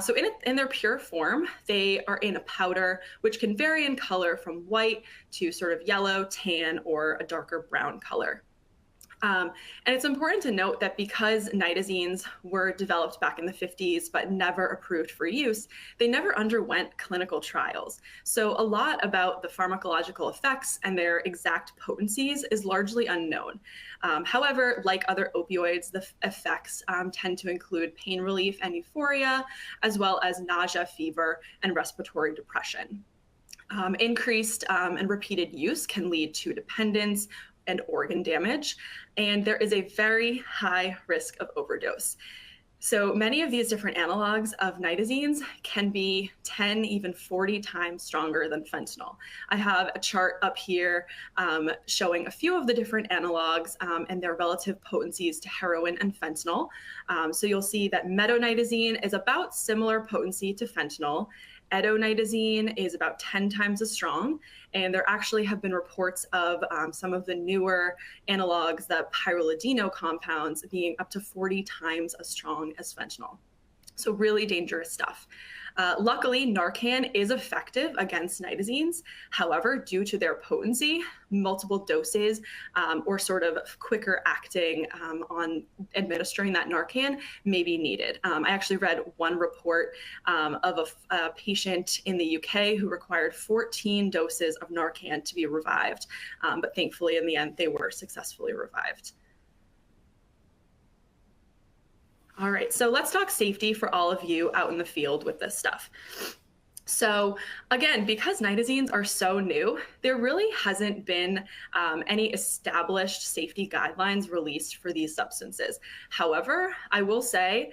So in their pure form, they are in a powder, which can vary in color from white to sort of yellow, tan, or a darker brown color. And it's important to note that because nitazenes were developed back in the 50s but never approved for use, they never underwent clinical trials. So a lot about the pharmacological effects and their exact potencies is largely unknown. However, like other opioids, the effects tend to include pain relief and euphoria, as well as nausea, fever, and respiratory depression. Increased and repeated use can lead to dependence and organ damage, and there is a very high risk of overdose. So many of these different analogs of nitazenes can be 10, even 40 times stronger than fentanyl. I have a chart up here showing a few of the different analogs and their relative potencies to heroin and fentanyl. So you'll see that metonitazene is about similar potency to fentanyl. Edonitazene is about 10 times as strong, and there actually have been reports of some of the newer analogs, the pyrrolidino compounds, being up to 40 times as strong as fentanyl. So really dangerous stuff. Luckily, Narcan is effective against nitazenes. However, due to their potency, multiple doses or sort of quicker acting on administering that Narcan may be needed. I actually read one report of a patient in the UK who required 14 doses of Narcan to be revived, but thankfully in the end they were successfully revived. All right, so let's talk safety for all of you out in the field with this stuff. So again, because nitazenes are so new, there really hasn't been any established safety guidelines released for these substances. However, I will say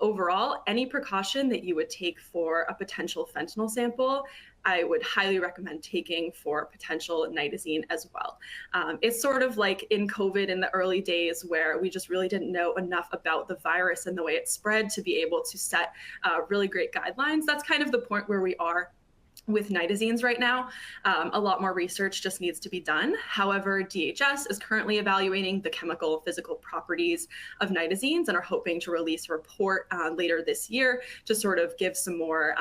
overall, any precaution that you would take for a potential fentanyl sample, I would highly recommend taking for potential nitazene as well. It's sort of like in COVID in the early days where we just really didn't know enough about the virus and the way it spread to be able to set really great guidelines. That's kind of the point where we are with nitazenes right now. A lot more research just needs to be done. However, DHS is currently evaluating the chemical and physical properties of nitazenes and are hoping to release a report later this year to sort of give some more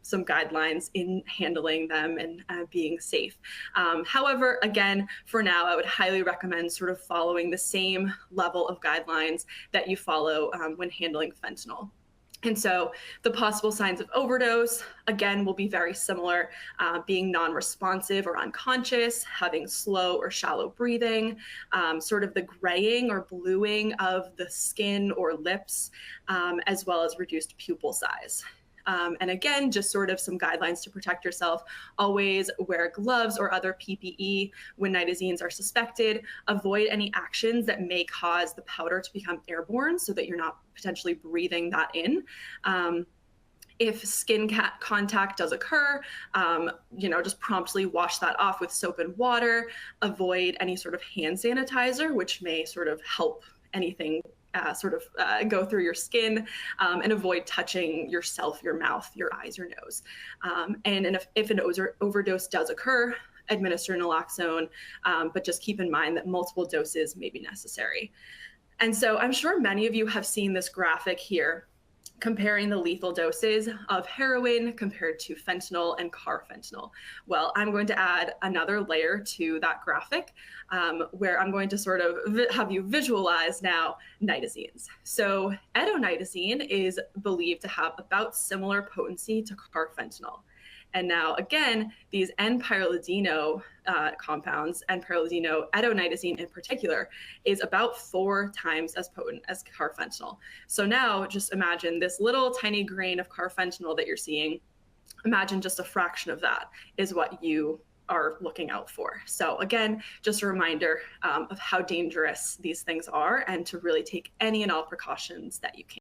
some guidelines in handling them and being safe. However, again, for now, I would highly recommend sort of following the same level of guidelines that you follow when handling fentanyl. And so the possible signs of overdose, again, will be very similar, being non-responsive or unconscious, having slow or shallow breathing, sort of the graying or bluing of the skin or lips, as well as reduced pupil size. And again, just sort of some guidelines to protect yourself. Always wear gloves or other PPE when nitazenes are suspected. Avoid any actions that may cause the powder to become airborne so that you're not potentially breathing that in. If skin contact does occur, just promptly wash that off with soap and water. Avoid any sort of hand sanitizer, which may sort of help anything go through your skin, and avoid touching yourself, your mouth, your eyes, your nose. And if an overdose does occur, administer naloxone, but just keep in mind that multiple doses may be necessary. And so I'm sure many of you have seen this graphic here comparing the lethal doses of heroin compared to fentanyl and carfentanil. Well, I'm going to add another layer to that graphic where I'm going to sort of have you visualize now nitazenes. So edonitazene is believed to have about similar potency to carfentanil. And now, again, these N-pyrrolidino compounds, N-pyrrolidino edonitazene in particular, is about 4 times as potent as carfentanil. So now just imagine this little tiny grain of carfentanil that you're seeing. Imagine just a fraction of that is what you are looking out for. So again, just a reminder of how dangerous these things are and to really take any and all precautions that you can.